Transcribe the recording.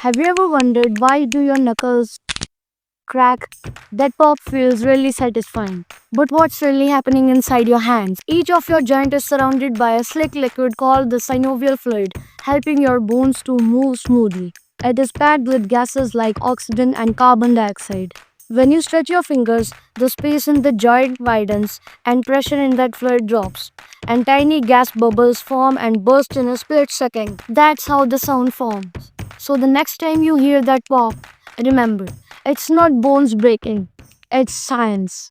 Have you ever wondered why do your knuckles crack? That pop feels really satisfying. But what's really happening inside your hands? Each of your joint is surrounded by a slick liquid called the synovial fluid, helping your bones to move smoothly. It is packed with gases like oxygen and carbon dioxide. When you stretch your fingers, the space in the joint widens and pressure in that fluid drops, and tiny gas bubbles form and burst in a split second. That's how the sound forms. So the next time you hear that pop, remember, it's not bones breaking, it's science.